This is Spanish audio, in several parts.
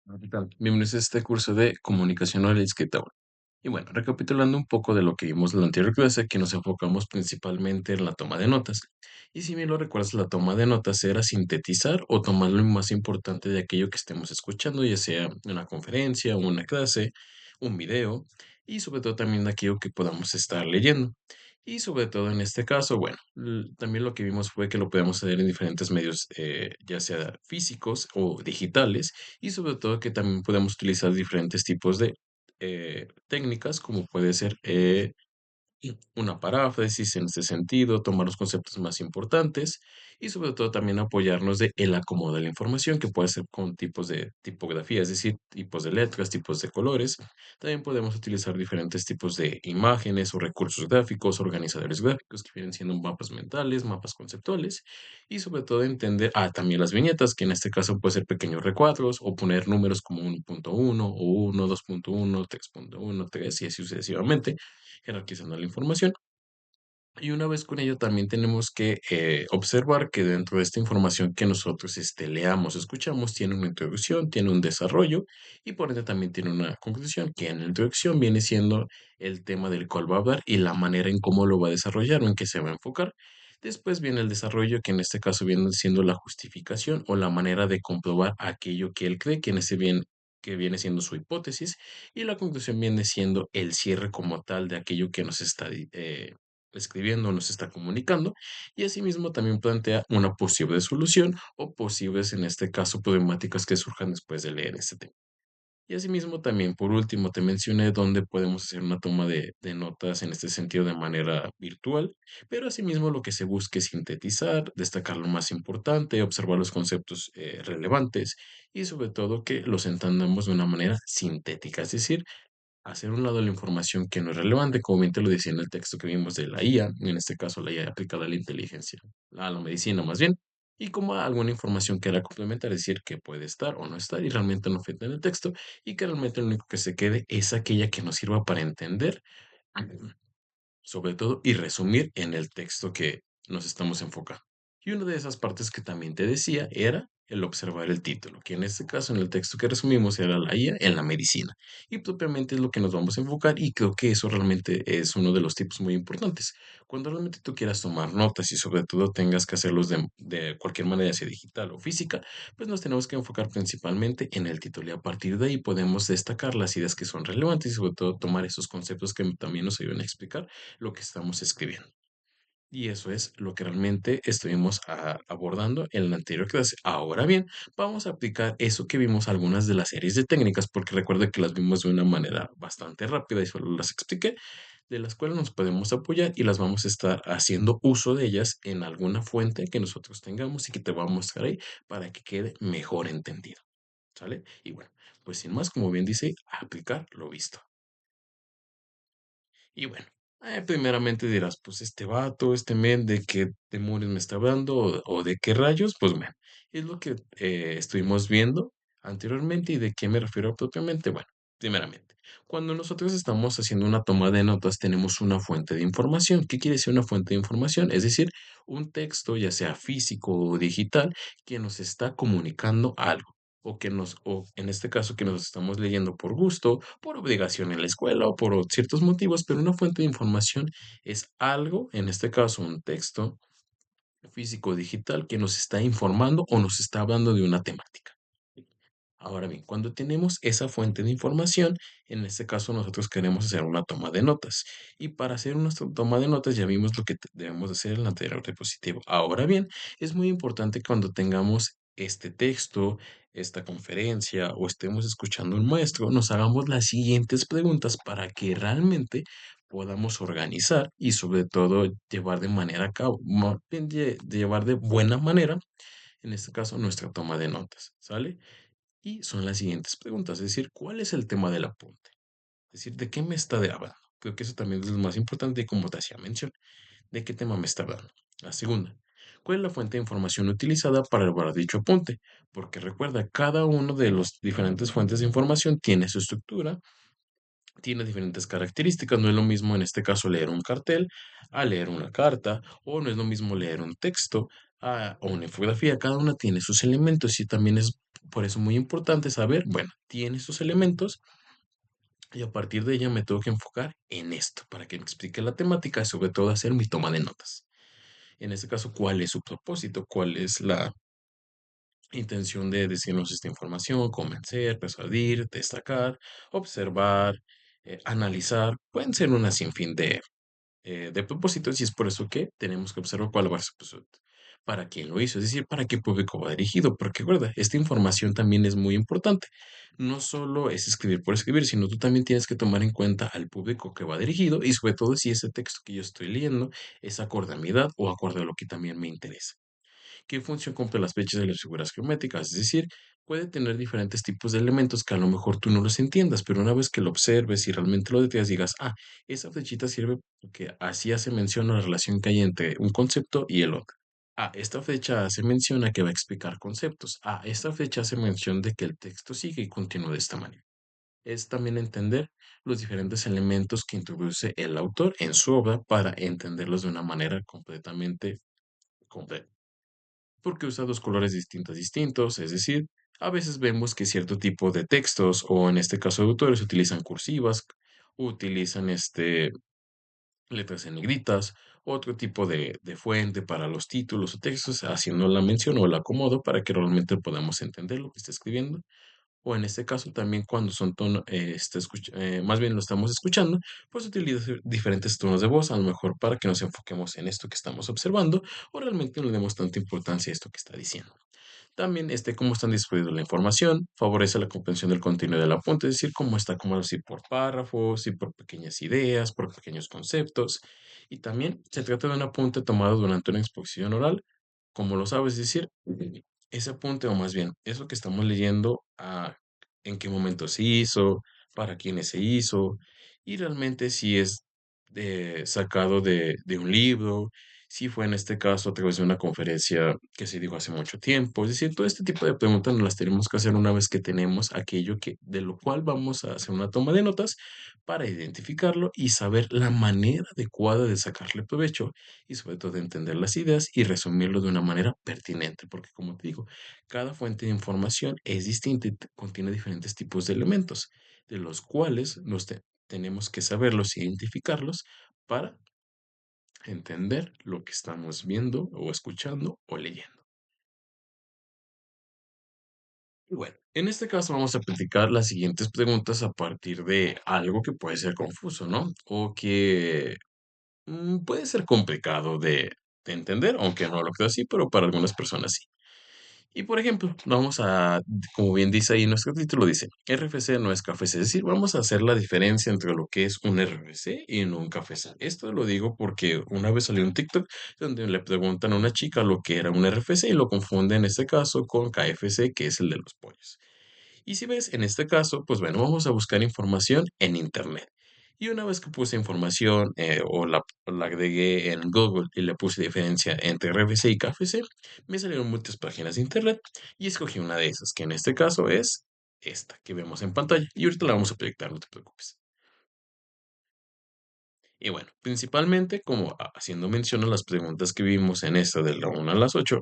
Hola, ¿qué tal? Bienvenidos a este curso de comunicación oral y escrita oral. Y bueno, recapitulando un poco de lo que vimos en la anterior clase, que nos enfocamos principalmente en la toma de notas. Y si bien lo recuerdas, la toma de notas era sintetizar o tomar lo más importante de aquello que estemos escuchando, ya sea una conferencia, una clase, un video, y sobre todo también de aquello que podamos estar leyendo. Y sobre todo en este caso, bueno, también lo que vimos fue que lo podemos hacer en diferentes medios, ya sea físicos o digitales, y sobre todo que también podemos utilizar diferentes tipos de técnicas, como puede ser una paráfrasis en este sentido, tomar los conceptos más importantes y sobre todo también apoyarnos de el acomodo de la información, que puede ser con tipos de tipografía, es decir, tipos de letras, tipos de colores. También podemos utilizar diferentes tipos de imágenes o recursos gráficos, organizadores gráficos, que vienen siendo mapas mentales, mapas conceptuales y sobre todo entender, también las viñetas, que en este caso puede ser pequeños recuadros o poner números como 1.1 o 1, 2.1, 3.1, 3 y así sucesivamente jerarquizando la información. Y una vez con ello también tenemos que observar que dentro de esta información que nosotros leamos, escuchamos, tiene una introducción, tiene un desarrollo y por ende también tiene una conclusión, que en la introducción viene siendo el tema del cual va a hablar y la manera en cómo lo va a desarrollar o en qué se va a enfocar. Después viene el desarrollo, que en este caso viene siendo la justificación o la manera de comprobar aquello que él cree, que viene siendo su hipótesis, y la conclusión viene siendo el cierre como tal de aquello que nos está escribiendo, nos está comunicando y asimismo también plantea una posible solución o posibles, en este caso, problemáticas que surjan después de leer este tema. Y asimismo también, por último, te mencioné dónde podemos hacer una toma de notas en este sentido de manera virtual, pero asimismo lo que se busca es sintetizar, destacar lo más importante, observar los conceptos relevantes y sobre todo que los entendamos de una manera sintética, es decir, hacer un lado la información que no es relevante, como bien te lo decía en el texto que vimos de la IA, en este caso la IA aplicada a la inteligencia, a la medicina más bien, y como alguna información que era complementaria, es decir, que puede estar o no estar y realmente no afecta en el texto, y que realmente lo único que se quede es aquella que nos sirva para entender, sobre todo, y resumir en el texto que nos estamos enfocando. Y una de esas partes que también te decía era el observar el título, que en este caso, en el texto que resumimos, era la IA en la medicina. Y propiamente es lo que nos vamos a enfocar y creo que eso realmente es uno de los tips muy importantes. Cuando realmente tú quieras tomar notas y sobre todo tengas que hacerlos de cualquier manera, sea digital o física, pues nos tenemos que enfocar principalmente en el título y a partir de ahí podemos destacar las ideas que son relevantes y sobre todo tomar esos conceptos que también nos ayudan a explicar lo que estamos escribiendo. Y eso es lo que realmente estuvimos abordando en la anterior clase. Ahora bien, vamos a aplicar eso que vimos algunas de las series de técnicas, porque recuerda que las vimos de una manera bastante rápida y solo las expliqué, de las cuales nos podemos apoyar y las vamos a estar haciendo uso de ellas en alguna fuente que nosotros tengamos y que te voy a mostrar ahí para que quede mejor entendido. ¿Sale? Y bueno, pues sin más, como bien dice, aplicar lo visto. Y bueno, primeramente dirás, pues este vato, este men, ¿de qué demonios me está hablando? O de qué rayos? Pues bueno, es lo que estuvimos viendo anteriormente y de qué me refiero propiamente. Bueno, primeramente, cuando nosotros estamos haciendo una toma de notas, tenemos una fuente de información. ¿Qué quiere decir una fuente de información? Es decir, un texto, ya sea físico o digital, que nos está comunicando algo. O en este caso, que nos estamos leyendo por gusto, por obligación en la escuela o por ciertos motivos, pero una fuente de información es algo, en este caso un texto físico o digital, que nos está informando o nos está hablando de una temática. Ahora bien, cuando tenemos esa fuente de información, en este caso nosotros queremos hacer una toma de notas. Y para hacer una toma de notas ya vimos lo que debemos de hacer en el anterior diapositivo. Ahora bien, es muy importante cuando tengamos este texto, esta conferencia o estemos escuchando un maestro, nos hagamos las siguientes preguntas para que realmente podamos organizar y sobre todo llevar de manera a cabo, bien de llevar de buena manera, en este caso, nuestra toma de notas, ¿sale? Y son las siguientes preguntas, es decir, ¿cuál es el tema del apunte? Es decir, ¿de qué me está hablando? Creo que eso también es lo más importante y como te hacía mención, ¿de qué tema me está hablando? La segunda, ¿cuál es la fuente de información utilizada para elaborar dicho apunte? Porque recuerda, cada uno de los diferentes fuentes de información tiene su estructura, tiene diferentes características. No es lo mismo en este caso leer un cartel a leer una carta, o no es lo mismo leer un texto o una infografía, cada una tiene sus elementos y también es por eso muy importante saber, bueno, tiene sus elementos y a partir de ella me tengo que enfocar en esto para que me explique la temática y sobre todo hacer mi toma de notas. En este caso, ¿cuál es su propósito? ¿Cuál es la intención de decirnos esta información? Convencer, persuadir, destacar, observar, analizar. Pueden ser una sinfín de propósitos y es por eso que tenemos que observar cuál va a ser para quién lo hizo, es decir, para qué público va dirigido, porque recuerda, esta información también es muy importante. No solo es escribir por escribir, sino tú también tienes que tomar en cuenta al público que va dirigido y sobre todo si ese texto que yo estoy leyendo es acorde a mi edad o acorde a lo que también me interesa. ¿Qué función cumple las flechas de las figuras geométricas? Es decir, puede tener diferentes tipos de elementos que a lo mejor tú no los entiendas, pero una vez que lo observes y realmente lo detalles, digas, esa flechita sirve porque así hace mención a la relación que hay entre un concepto y el otro. Esta fecha hace mención a que va a explicar conceptos. Esta fecha hace mención de que el texto sigue y continúa de esta manera. Es también entender los diferentes elementos que introduce el autor en su obra para entenderlos de una manera completamente completa porque usa dos colores distintos, es decir, a veces vemos que cierto tipo de textos, o en este caso de autores, utilizan cursivas, utilizan letras en negritas, otro tipo de fuente para los títulos o textos, haciendo la mención o el acomodo para que realmente podamos entender lo que está escribiendo o en este caso también cuando son tonos, más bien lo estamos escuchando, pues utiliza diferentes tonos de voz, a lo mejor para que nos enfoquemos en esto que estamos observando o realmente no le demos tanta importancia a esto que está diciendo. También cómo están distribuidos la información, favorece la comprensión del contenido de la fuente, es decir, cómo está acomodado, si por párrafos, si por pequeñas ideas, por pequeños conceptos. Y también se trata de un apunte tomado durante una exposición oral, como lo sabes, es decir, ese apunte, o más bien, eso que estamos leyendo, en qué momento se hizo, para quiénes se hizo, y realmente si es sacado de un libro, si fue en este caso a través de una conferencia que se dijo hace mucho tiempo. Es decir, todo este tipo de preguntas nos las tenemos que hacer una vez que tenemos aquello de lo cual vamos a hacer una toma de notas para identificarlo y saber la manera adecuada de sacarle provecho y sobre todo entender las ideas y resumirlo de una manera pertinente, porque como te digo, cada fuente de información es distinta y contiene diferentes tipos de elementos, de los cuales tenemos que saberlos, identificarlos para entender lo que estamos viendo o escuchando o leyendo. Y bueno, en este caso vamos a platicar las siguientes preguntas a partir de algo que puede ser confuso, ¿no? O que puede ser complicado de entender, aunque no lo creo así, pero para algunas personas sí. Y por ejemplo, como bien dice ahí nuestro título, dice, RFC no es café C, es decir, vamos a hacer la diferencia entre lo que es un RFC y no un café C. Esto lo digo porque una vez salió un TikTok donde le preguntan a una chica lo que era un RFC y lo confunde en este caso con KFC, que es el de los pollos. Y si ves, en este caso, pues bueno, vamos a buscar información en Internet. Y una vez que puse información o la agregué en Google y le puse diferencia entre RFC y KFC, me salieron muchas páginas de Internet y escogí una de esas, que en este caso es esta que vemos en pantalla. Y ahorita la vamos a proyectar, no te preocupes. Y bueno, principalmente como haciendo mención a las preguntas que vimos en esta de la 1 a las 8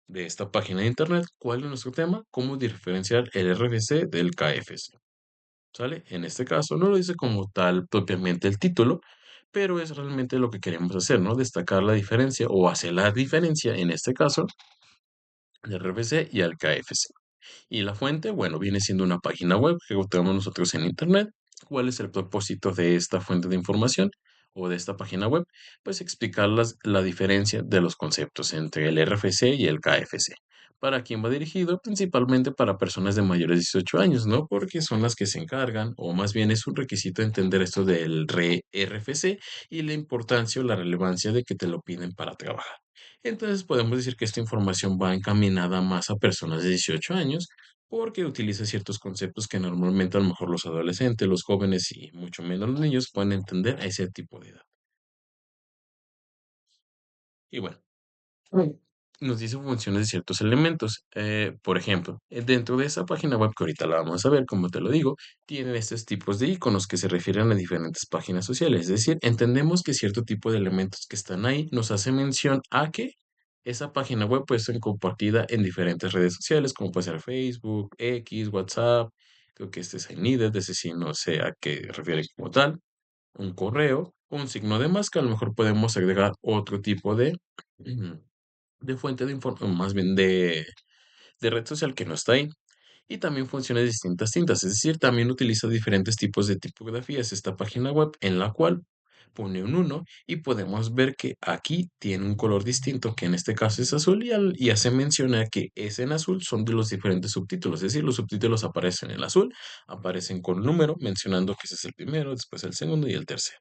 de esta página de Internet, ¿cuál es nuestro tema? ¿Cómo diferenciar el RFC del KFC? ¿Sale? En este caso no lo dice como tal propiamente el título, pero es realmente lo que queremos hacer, ¿no? Destacar la diferencia o hacer la diferencia, en este caso, del RFC y al KFC. Y la fuente, bueno, viene siendo una página web que tenemos nosotros en Internet. ¿Cuál es el propósito de esta fuente de información o de esta página web? Pues explicar la diferencia de los conceptos entre el RFC y el KFC. ¿Para quién va dirigido? Principalmente para personas de mayores de 18 años, ¿no? Porque son las que se encargan, o más bien es un requisito entender esto del RFC y la importancia o la relevancia de que te lo piden para trabajar. Entonces podemos decir que esta información va encaminada más a personas de 18 años porque utiliza ciertos conceptos que normalmente a lo mejor los adolescentes, los jóvenes y mucho menos los niños pueden entender a ese tipo de edad. Y bueno, nos dice funciones de ciertos elementos. Por ejemplo, dentro de esa página web que ahorita la vamos a ver, como te lo digo, tienen estos tipos de iconos que se refieren a diferentes páginas sociales. Es decir, entendemos que cierto tipo de elementos que están ahí nos hace mención a que Esa página web puede ser compartida en diferentes redes sociales, como puede ser Facebook, X, WhatsApp. Creo que este es iNeeded, ese sí no sé a qué refiere como tal. Un correo, un signo de más que a lo mejor podemos agregar otro tipo de fuente de información, más bien de red social que no está ahí. Y también funciona de distintas tintas, es decir, también utiliza diferentes tipos de tipografías esta página web en la cual pone un uno y podemos ver que aquí tiene un color distinto, que en este caso es azul y hace mención a que ese en azul son de los diferentes subtítulos, es decir, los subtítulos aparecen en azul, aparecen con número, mencionando que ese es el primero, después el segundo y el tercero.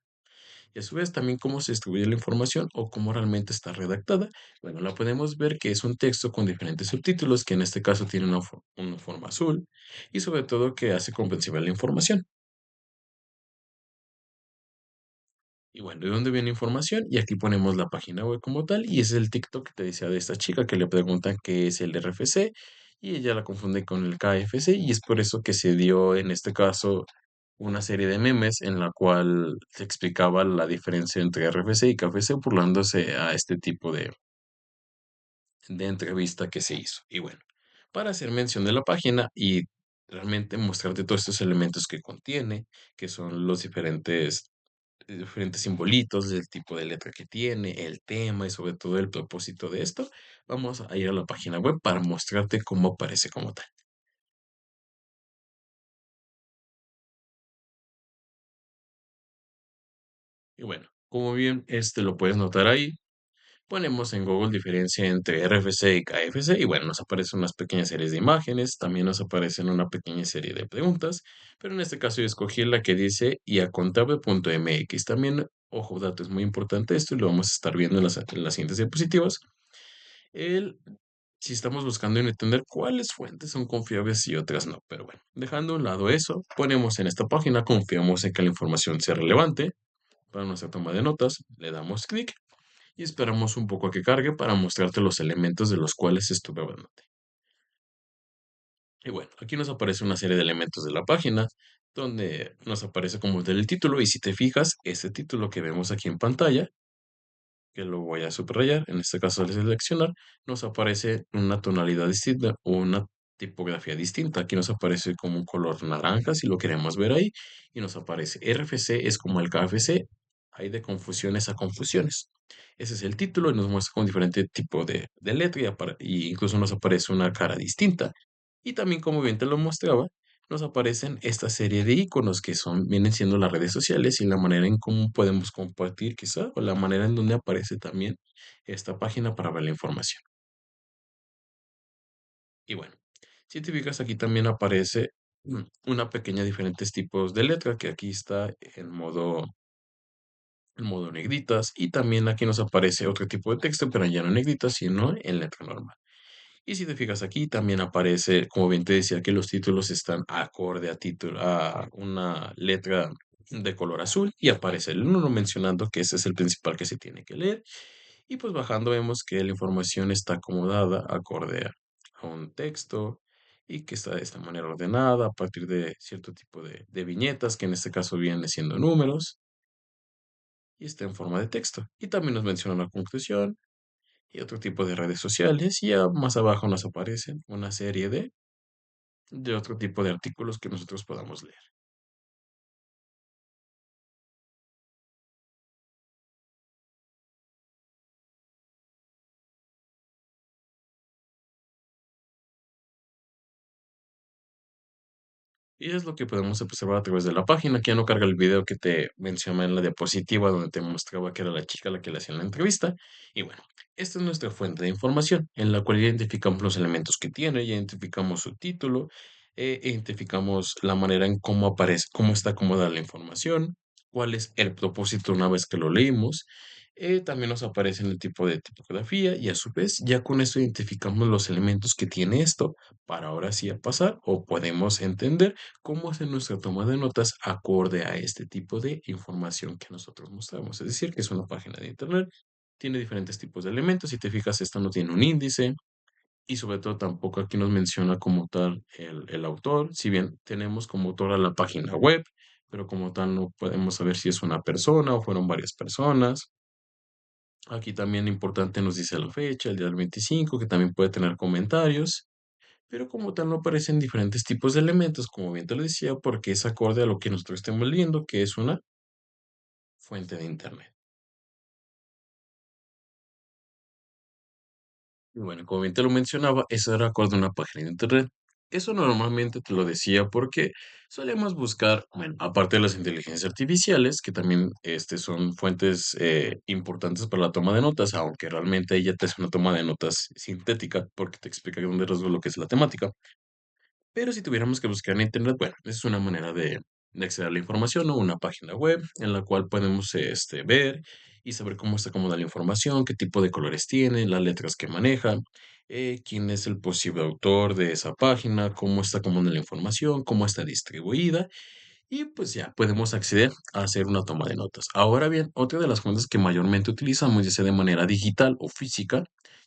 Y a su vez también cómo se distribuye la información o cómo realmente está redactada. Bueno, la podemos ver que es un texto con diferentes subtítulos, que en este caso tiene una forma azul y sobre todo que hace comprensible la información. Y bueno, ¿de dónde viene la información? Y aquí ponemos la página web como tal y ese es el TikTok que te decía de esta chica que le preguntan qué es el RFC y ella la confunde con el KFC y es por eso que se dio en este caso una serie de memes en la cual se explicaba la diferencia entre RFC y KFC burlándose a este tipo de entrevista que se hizo. Y bueno, para hacer mención de la página y realmente mostrarte todos estos elementos que contiene, que son los diferentes simbolitos, del tipo de letra que tiene, el tema y sobre todo el propósito de esto, vamos a ir a la página web para mostrarte cómo aparece como tal. Y bueno, como bien lo puedes notar ahí, ponemos en Google diferencia entre RFC y KFC y bueno, nos aparecen unas pequeñas series de imágenes, también nos aparecen una pequeña serie de preguntas, pero en este caso yo escogí la que dice iacontable.mx. También, ojo, dato, es muy importante esto y lo vamos a estar viendo en las siguientes diapositivas. El, si estamos buscando en entender cuáles fuentes son confiables y otras no, pero bueno, dejando a un lado eso, ponemos en esta página, confiamos en que la información sea relevante para nuestra toma de notas, le damos clic y esperamos un poco a que cargue para mostrarte los elementos de los cuales estuve hablando. Y bueno, aquí nos aparece una serie de elementos de la página, donde nos aparece como del título, y si te fijas, ese título que vemos aquí en pantalla, que lo voy a subrayar, en este caso al seleccionar, nos aparece una tonalidad distinta o una tipografía distinta. Aquí nos aparece como un color naranja, si lo queremos ver ahí, y nos aparece RFC es como el KFC, hay de confusiones a confusiones. Ese es el título y nos muestra con diferente tipo de letra y incluso nos aparece una cara distinta. Y también, como bien te lo mostraba, nos aparecen esta serie de iconos que vienen siendo las redes sociales y la manera en cómo podemos compartir quizá, o la manera en donde aparece también esta página para ver la información. Y bueno, si te fijas aquí también aparece una pequeña diferentes tipos de letra que aquí está en modo negritas y también aquí nos aparece otro tipo de texto, pero ya no en negritas, sino en letra normal. Y si te fijas aquí, también aparece, como bien te decía, que los títulos están acorde a una letra de color azul y aparece el uno mencionando que ese es el principal que se tiene que leer. Y pues bajando vemos que la información está acomodada acorde a un texto y que está de esta manera ordenada a partir de cierto tipo de viñetas, que en este caso vienen siendo números y está en forma de texto. Y también nos menciona la conclusión y otro tipo de redes sociales. Y ya más abajo nos aparecen una serie de otro tipo de artículos que nosotros podamos leer. Y es lo que podemos observar a través de la página, que ya no carga el video que te mencioné en la diapositiva donde te mostraba que era la chica a la que le hacían la entrevista. Y bueno, esta es nuestra fuente de información, en la cual identificamos los elementos que tiene, identificamos su título, identificamos la manera en cómo aparece, cómo está acomodada la información, cuál es el propósito una vez que lo leímos. También nos aparece en el tipo de tipografía y a su vez ya con esto identificamos los elementos que tiene esto para ahora sí a pasar o podemos entender cómo hacer nuestra toma de notas acorde a este tipo de información que nosotros mostramos. Es decir, que es una página de internet, tiene diferentes tipos de elementos. Si te fijas, esta no tiene un índice y sobre todo tampoco aquí nos menciona como tal el autor, si bien tenemos como autor a la página web, pero como tal no podemos saber si es una persona o fueron varias personas. Aquí también importante nos dice la fecha, el día del 25, que también puede tener comentarios, pero como tal no aparecen diferentes tipos de elementos, como bien te lo decía, porque es acorde a lo que nosotros estemos leyendo, que es una fuente de internet. Y bueno, como bien te lo mencionaba, eso era acorde a una página de internet. Eso normalmente te lo decía porque solemos buscar, bueno, aparte de las inteligencias artificiales, que también son fuentes importantes para la toma de notas, aunque realmente ella te hace una toma de notas sintética porque te explica a grandes rasgos lo que es la temática. Pero si tuviéramos que buscar en internet, bueno, esa es una manera de acceder a la información o una página web en la cual podemos ver y saber cómo está acomodada la información, qué tipo de colores tiene, las letras que maneja, quién es el posible autor de esa página, cómo está acomodada la información, cómo está distribuida y pues ya podemos acceder a hacer una toma de notas. Ahora bien, otra de las fuentes que mayormente utilizamos, ya sea de manera digital o física,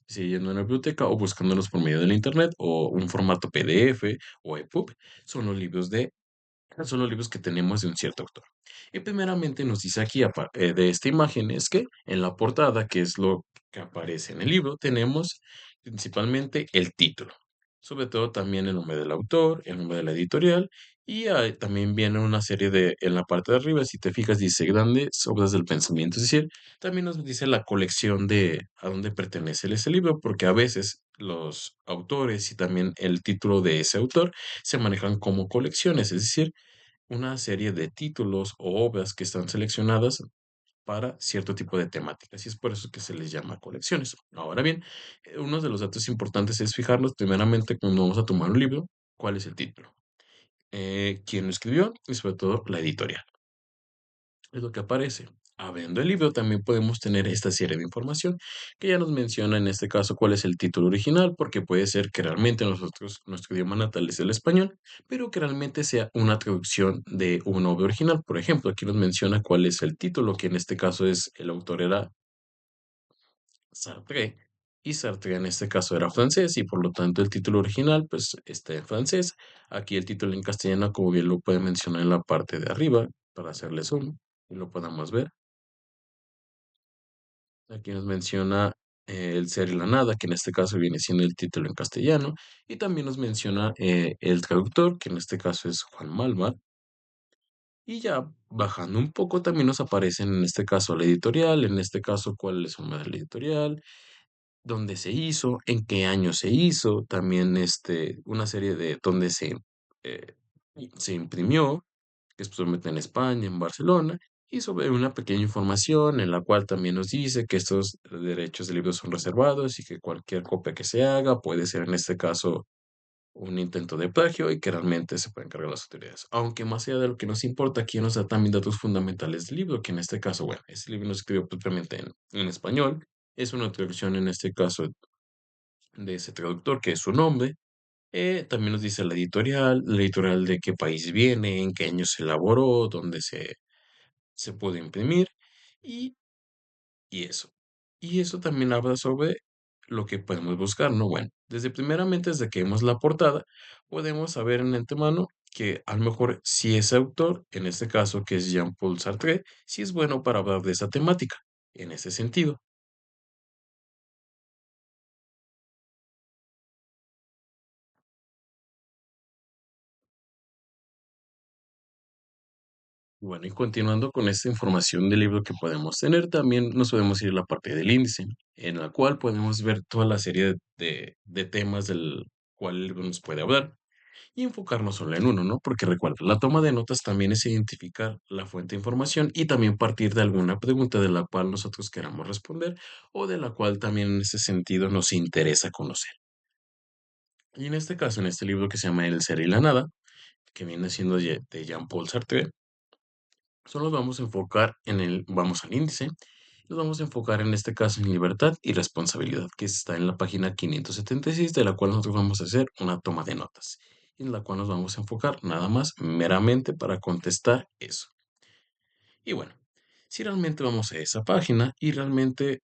sea yendo a una biblioteca o buscándolos por medio del internet o un formato PDF o EPUB, son los libros de son los libros que tenemos de un cierto autor. Y primeramente nos dice aquí de esta imagen es que en la portada, que es lo que aparece en el libro, tenemos principalmente el título, sobre todo también el nombre del autor, el nombre de la editorial y también viene una serie en la parte de arriba, si te fijas, dice grandes obras del pensamiento, es decir, también nos dice la colección de a dónde pertenece ese libro, porque a veces los autores y también el título de ese autor se manejan como colecciones, es decir, una serie de títulos o obras que están seleccionadas para cierto tipo de temáticas y es por eso que se les llama colecciones. Ahora bien, uno de los datos importantes es fijarnos primeramente cuando vamos a tomar un libro, cuál es el título, quién lo escribió y sobre todo la editorial. Es lo que aparece. Abriendo el libro también podemos tener esta serie de información que ya nos menciona en este caso cuál es el título original, porque puede ser que realmente nuestro idioma natal es el español, pero que realmente sea una traducción de una obra original. Por ejemplo, aquí nos menciona cuál es el título, que en este caso es el autor era Sartre, y Sartre en este caso era francés y por lo tanto el título original pues está en francés. Aquí el título en castellano, como bien lo puede mencionar en la parte de arriba, para hacerle zoom y lo podamos ver. Aquí nos menciona El ser y la nada, que en este caso viene siendo el título en castellano, y también nos menciona el traductor, que en este caso es Juan Malvar. Y ya bajando un poco también nos aparecen en este caso la editorial, en este caso cuál es el nombre de la editorial, dónde se hizo, en qué año se hizo, también una serie de dónde eh, se imprimió, que es usualmente en España, en Barcelona, y sobre una pequeña información en la cual también nos dice que estos derechos de libro son reservados y que cualquier copia que se haga puede ser en este caso un intento de plagio y que realmente se pueden encargar las autoridades. Aunque más allá de lo que nos importa, aquí nos da también datos fundamentales del libro, que en este caso, bueno, este libro nos escribió propiamente en español, es una traducción en este caso de ese traductor, que es su nombre. También nos dice la editorial de qué país viene, en qué año se elaboró, dónde se puede imprimir y, y eso. Y eso también habla sobre lo que podemos buscar, ¿no? Bueno, desde que vemos la portada, podemos saber en antemano que a lo mejor si ese autor, en este caso que es Jean-Paul Sartre, si es bueno para hablar de esa temática, en ese sentido. Bueno, y continuando con esta información del libro que podemos tener, también nos podemos ir a la parte del índice, en la cual podemos ver toda la serie de temas del cual el libro nos puede hablar y enfocarnos solo en uno, ¿no? Porque recuerda, la toma de notas también es identificar la fuente de información y también partir de alguna pregunta de la cual nosotros queramos responder o de la cual también en ese sentido nos interesa conocer. Y en este caso, en este libro que se llama El ser y la nada, que viene siendo de Jean-Paul Sartre, solo nos vamos a enfocar vamos al índice, nos vamos a enfocar en este caso en libertad y responsabilidad, que está en la página 576, de la cual nosotros vamos a hacer una toma de notas, en la cual nos vamos a enfocar nada más meramente para contestar eso. Y bueno, si realmente vamos a esa página y realmente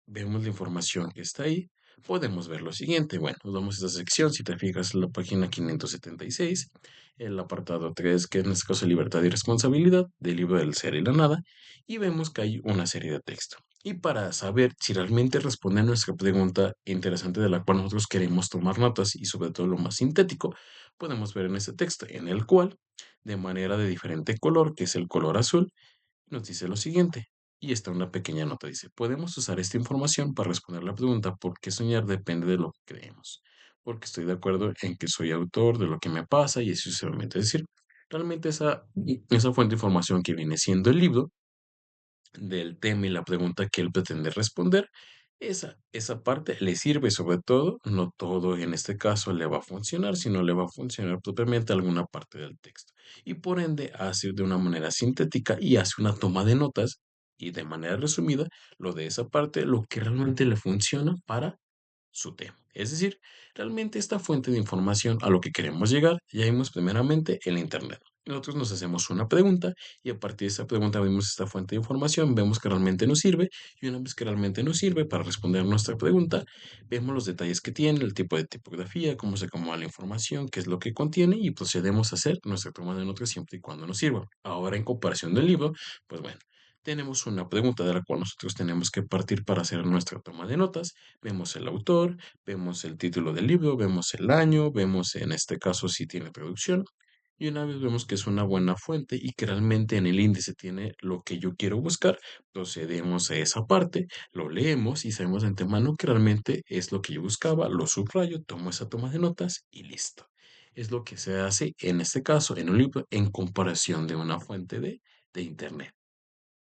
vemos la información que está ahí, podemos ver lo siguiente. Bueno, nos vamos a esta sección, si te fijas, en la página 576, el apartado 3, que en este caso es libertad y responsabilidad, del libro del ser y la nada, y vemos que hay una serie de texto. y para saber si realmente responde a nuestra pregunta interesante de la cual nosotros queremos tomar notas y sobre todo lo más sintético, podemos ver en este texto, en el cual, de manera de diferente color, que es el color azul, nos dice lo siguiente. Y está una pequeña nota, dice, podemos usar esta información para responder la pregunta ¿por qué soñar depende de lo que creemos? Porque estoy de acuerdo en que soy autor de lo que me pasa y así sucesivamente. Es decir, realmente esa fuente de información que viene siendo el libro del tema y la pregunta que él pretende responder, esa parte le sirve sobre todo, no todo en este caso le va a funcionar, sino le va a funcionar propiamente alguna parte del texto. Y por ende hace de una manera sintética y hace una toma de notas y de manera resumida lo de esa parte, lo que realmente le funciona para su tema. Es decir, realmente esta fuente de información a lo que queremos llegar, ya vimos primeramente el Internet. Nosotros nos hacemos una pregunta y a partir de esa pregunta vemos esta fuente de información, vemos que realmente nos sirve y una vez que realmente nos sirve para responder a nuestra pregunta, vemos los detalles que tiene, el tipo de tipografía, cómo se acomoda la información, qué es lo que contiene y procedemos a hacer nuestra toma de notas siempre y cuando nos sirva. Ahora, en comparación del libro, pues bueno, tenemos una pregunta de la cual nosotros tenemos que partir para hacer nuestra toma de notas. Vemos el autor, vemos el título del libro, vemos el año, vemos en este caso si tiene traducción. Y una vez vemos que es una buena fuente y que realmente en el índice tiene lo que yo quiero buscar, procedemos a esa parte, lo leemos y sabemos de antemano que realmente es lo que yo buscaba, lo subrayo, tomo esa toma de notas y listo. Es lo que se hace en este caso en un libro en comparación de una fuente de internet.